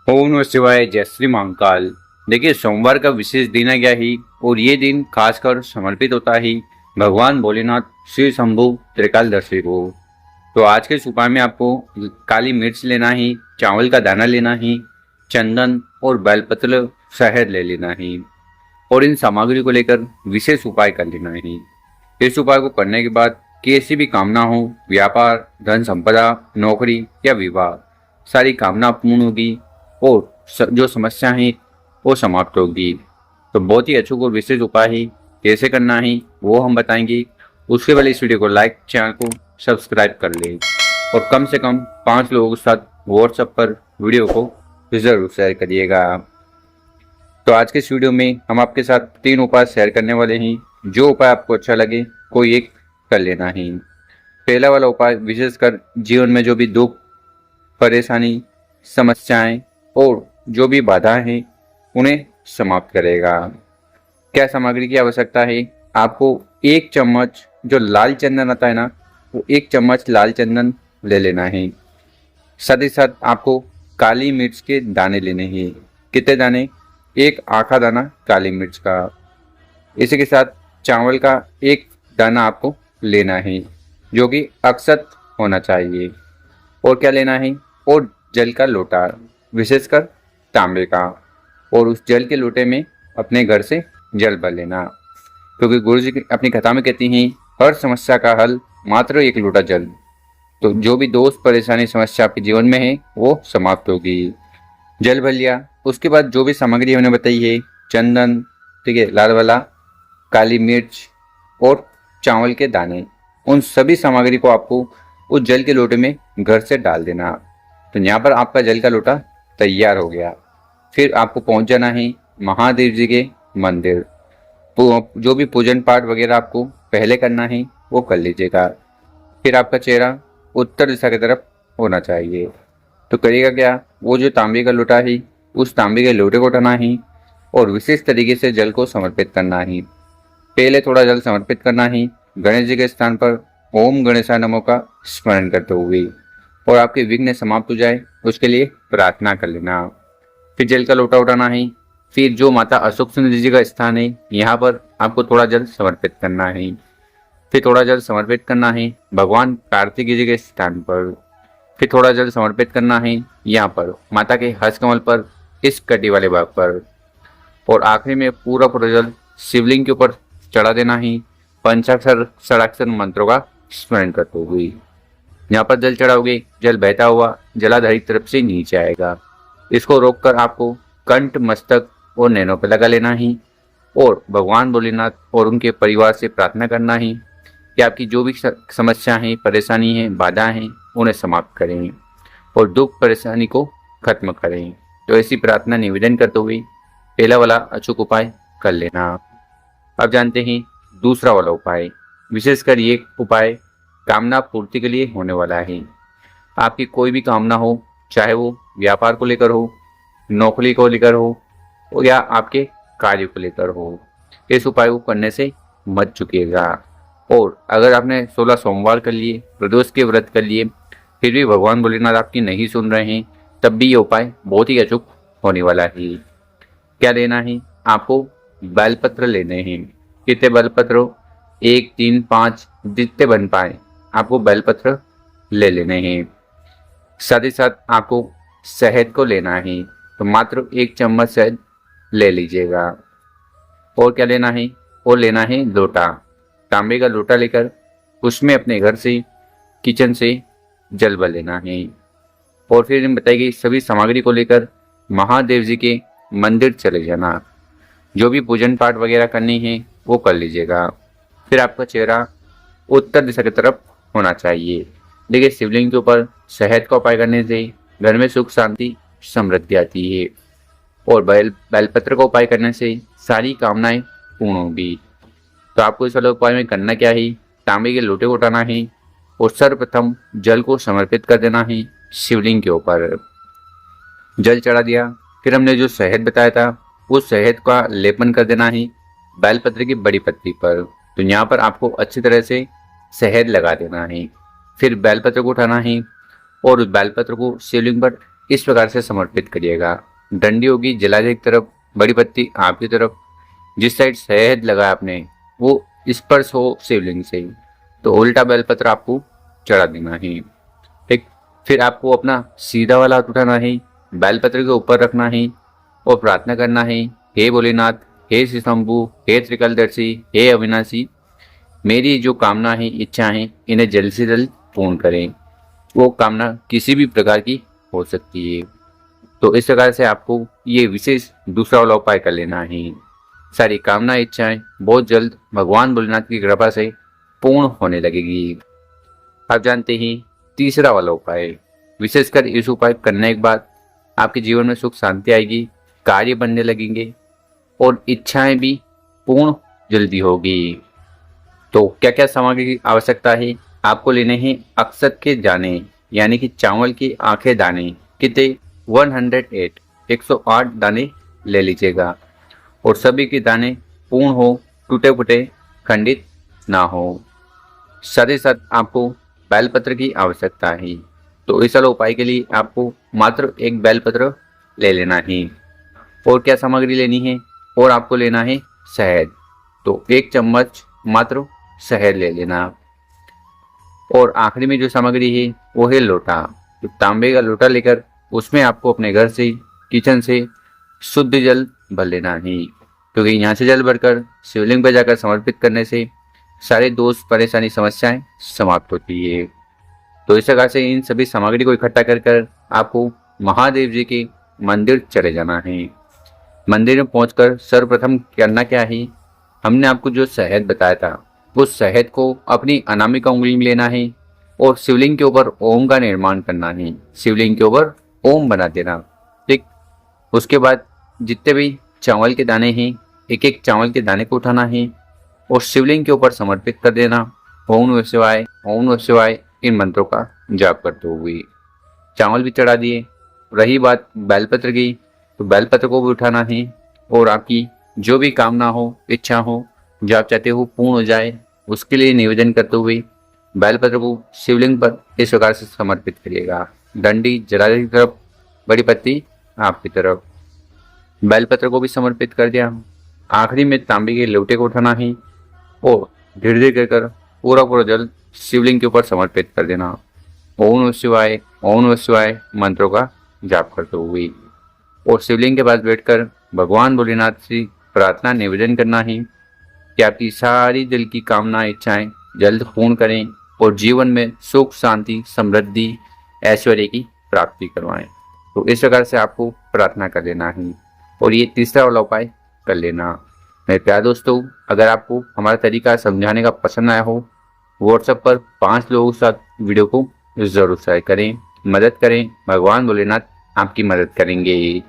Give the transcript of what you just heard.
ओम नमः शिवाय। जय श्री महाकाल। देखिए, सोमवार का विशेष दिन है क्या ही, और ये दिन खासकर समर्पित होता है भगवान भोलेनाथ श्री शंभु त्रिकालदर्शी को। तो आज के इस उपाय में आपको काली मिर्च लेना ही, चावल का दाना लेना ही, चंदन और बेलपत्र शहद ले लेना ही, और इन सामग्री को लेकर विशेष उपाय कर लेना ही। इस उपाय को करने के बाद कैसी भी कामना हो, व्यापार, धन संपदा, नौकरी या विवाह, सारी कामना पूर्ण होगी और जो समस्या है वो समाप्त होगी। तो बहुत ही अचूक और विशेष उपाय है, कैसे करना है वो हम बताएंगे। उसके पहले इस वीडियो को लाइक, चैनल को सब्सक्राइब कर लें और कम से कम 5 लोगों के साथ व्हाट्सएप पर वीडियो को जरूर शेयर करिएगा। तो आज के इस वीडियो में हम आपके साथ 3 उपाय शेयर करने वाले हैं। जो उपाय आपको अच्छा लगे कोई एक कर लेना है। पहला वाला उपाय विशेषकर जीवन में जो भी दुख, परेशानी, समस्याएं और जो भी बाधाएं हैं उन्हें समाप्त करेगा। क्या सामग्री की आवश्यकता है? आपको 1 चम्मच जो लाल चंदन आता है ना, वो 1 चम्मच लाल चंदन ले लेना है। साथ ही साथ आपको काली मिर्च के दाने लेने हैं। कितने दाने? 1 आखा दाना काली मिर्च का। इसी के साथ चावल का 1 दाना आपको लेना है, जो कि अक्षत होना चाहिए। और क्या लेना है? और जल का लोटा, विशेषकर तांबे का, और उस जल के लोटे में अपने घर से जल भर लेना, क्योंकि गुरु जी अपनी कथा में कहती हैं हर समस्या का हल मात्र 1 लोटा जल। तो जो भी दोष, परेशानी, समस्या आपके जीवन में है वो समाप्त होगी। जल भर लिया, उसके बाद जो भी सामग्री हमने बताई है, चंदन, ठीक है, लाल वाला, काली मिर्च और चावल के दाने, उन सभी सामग्री को आपको उस जल के लोटे में घर से डाल देना। तो यहाँ पर आपका जल का लोटा तैयार हो गया। फिर आपको पहुंच जाना है महादेव जी के मंदिर। जो भी पूजन पाठ वगैरह आपको पहले करना है वो कर लीजिएगा। फिर आपका चेहरा उत्तर दिशा की तरफ होना चाहिए। तो करिएगा क्या, वो जो तांबे का लोटा है उस तांबे के लोटे को उठाना है और विशेष तरीके से जल को समर्पित करना है। पहले थोड़ा जल समर्पित करना है गणेश जी के स्थान पर ओम गणेशाय नमः का स्मरण करते हुए, और आपके विघ्न समाप्त हो जाए उसके लिए प्रार्थना कर लेना। फिर जल का लोटा उठाना है। फिर जो माता अशोक सुंदरी जी का स्थान है यहाँ पर आपको थोड़ा जल समर्पित करना है। फिर थोड़ा जल समर्पित करना है भगवान कार्तिक जी के स्थान पर। फिर थोड़ा जल समर्पित करना है यहाँ पर माता के हस्त कमल पर, इस कटी वाले भाग पर। और आखिरी में पूरा पूरा जल शिवलिंग के ऊपर चढ़ा देना है पंचाक्षर षडाक्षर मंत्रों का स्मरण करते हुए। यहाँ पर जल चढ़ाओगे, जल बहता हुआ जलाधारी तरफ से नीचे आएगा। इसको रोककर आपको कंठ, मस्तक और नैनों पर लगा लेना ही, और भगवान भोलेनाथ और उनके परिवार से प्रार्थना करना ही कि आपकी जो भी समस्या है, परेशानी है, बाधा हैं, उन्हें समाप्त करें और दुख परेशानी को खत्म करें। तो ऐसी प्रार्थना निवेदन करते हुए पहला वाला अचूक उपाय कर लेना। अब जानते हैं दूसरा वाला उपाय। विशेषकर ये उपाय कामना पूर्ति के लिए होने वाला है। आपकी कोई भी कामना हो, चाहे वो व्यापार को लेकर हो, नौकरी को लेकर हो या आपके कार्य को लेकर हो, इस उपाय को करने से मत चुकिएगा। और अगर आपने 16 सोमवार कर लिए, प्रदोष के व्रत कर लिए, फिर भी भगवान भोलेनाथ आपकी नहीं सुन रहे हैं, तब भी ये उपाय बहुत ही अचूक होने वाला है। क्या लेना है? आपको बेलपत्र लेने हैं। कितने बेलपत्र? 1, 3, 5 जितने बन पाए आपको बेलपत्र ले लेने हैं। साथ ही साथ आपको शहद को लेना है, तो मात्र 1 चम्मच शहद ले लीजिएगा। और क्या लेना है? और लेना है लोटा, तांबे का लोटा लेकर उसमें अपने घर से, किचन से जल भर लेना है। और फिर बताई गई सभी सामग्री को लेकर महादेव जी के मंदिर चले जाना। जो भी पूजन पाठ वगैरह करनी है वो कर लीजिएगा। फिर आपका चेहरा उत्तर दिशा की तरफ होना चाहिए। देखिए, शिवलिंग के ऊपर शहद का उपाय करने से घर में सुख, शांति, समृद्धि आती है, और बेलपत्र का उपाय करने से सारी कामनाएं पूर्ण होगी। तो आपको इस वाले उपाय में करना क्या है? तांबे के लोटे को उठाना है और सर्वप्रथम जल को समर्पित कर देना है शिवलिंग के ऊपर। जल चढ़ा दिया, फिर हमने जो शहद बताया था उस शहद का लेपन कर देना है बेलपत्र की बड़ी पत्ती पर। तो यहाँ पर आपको अच्छी तरह से शहद लगा देना है। फिर बेलपत्र को उठाना है और उस बेलपत्र को शिवलिंग पर इस प्रकार से समर्पित करिएगा। डंडी होगी जलालय की तरफ, बड़ी पत्ती आपकी तरफ। जिस साइड शहद लगा आपने वो स्पर्श हो शिवलिंग से, तो उल्टा बेलपत्र आपको चढ़ा देना है। ठीक, फिर आपको अपना सीधा वाला हाथ उठाना है, बेलपत्र के ऊपर रखना है और प्रार्थना करना है, हे भोलेनाथ, हे श्री शंभु, हे त्रिकालदर्शी, हे अविनाशी, मेरी जो कामना है, इच्छा है, इन्हें जल्द से जल्द पूर्ण करें। वो कामना किसी भी प्रकार की हो सकती है। तो इस प्रकार से आपको ये विशेष दूसरा वाला उपाय कर लेना है। सारी कामना इच्छाएं बहुत जल्द भगवान भोलेनाथ की कृपा से पूर्ण होने लगेगी। आप जानते ही तीसरा वाला उपाय, विशेषकर इस उपाय करने के बाद आपके जीवन में सुख शांति आएगी, कार्य बनने लगेंगे और इच्छाएं भी पूर्ण जल्दी होगी। तो क्या क्या सामग्री की आवश्यकता है? आपको लेने हैं अक्षत के दाने, यानी कि चावल की आंखें दाने, कितने 108 108 दाने ले लीजिएगा और सभी के दाने पूर्ण हो, टूटे फूटे खंडित ना हो। साथ ही साथ आपको बेलपत्र की आवश्यकता है। तो इस वाले उपाय के लिए आपको मात्र एक बेलपत्र ले लेना है। और क्या सामग्री लेनी है? और आपको लेना है शहद, तो 1 चम्मच मात्र शहद ले लेना। और आखिरी में जो सामग्री है वो है लोटा। तो तांबे का लोटा लेकर उसमें आपको अपने घर से, किचन से शुद्ध जल भर लेना है, क्योंकि यहाँ से जल भरकर शिवलिंग पर जाकर समर्पित करने से सारे दोष, परेशानी, समस्याएं समाप्त होती है। तो इस प्रकार से इन सभी सामग्री को इकट्ठा कर आपको महादेव जी के मंदिर चले जाना है। मंदिर में पहुंचकर सर्वप्रथम करना क्या है, हमने आपको जो शहद बताया था उस शहद को अपनी अनामिका उंगली में लेना है और शिवलिंग के ऊपर ओम का निर्माण करना है। शिवलिंग के ऊपर ओम बना देना। ठीक, उसके बाद जितने भी चावल के दाने हैं, एक एक चावल के दाने को उठाना है और शिवलिंग के ऊपर समर्पित कर देना। ओम नमः शिवाय, ओम नमः शिवाय, इन मंत्रों का जाप करते हुए चावल भी चढ़ा दिए। रही बात बेलपत्र की, तो बेलपत्र को भी उठाना है और आपकी जो भी कामना हो, इच्छा हो, जो आप चाहते हो पूर्ण हो जाए, उसके लिए निवेदन करते हुए बेलपत्र को शिवलिंग पर इस प्रकार से समर्पित करिएगा। डंडी जलालय की तरफ, बड़ी पत्ती आपकी तरफ। बेलपत्र को भी समर्पित कर दिया। आखिरी में तांबे के लोटे को उठाना है और धीरे धीरे कर पूरा पूरा जल शिवलिंग के ऊपर समर्पित कर देना। ओम नमः शिवाय, ओम नमः शिवाय मंत्रों का जाप करते हुए और शिवलिंग के पास बैठकर भगवान भोलेनाथ से प्रार्थना निवेदन करना है कि आपकी सारी दिल की कामना, इच्छाएं जल्द पूर्ण करें और जीवन में सुख, शांति, समृद्धि, ऐश्वर्य की प्राप्ति करवाएं। तो इस प्रकार से आपको प्रार्थना कर लेना है और ये तीसरा वाला उपाय कर लेना। मेरे प्यारे दोस्तों, अगर आपको हमारा तरीका समझाने का पसंद आया हो, व्हाट्सएप पर 5 लोगों के साथ वीडियो को जरूर शेयर करें, मदद करें। भगवान भोलेनाथ आपकी मदद करेंगे।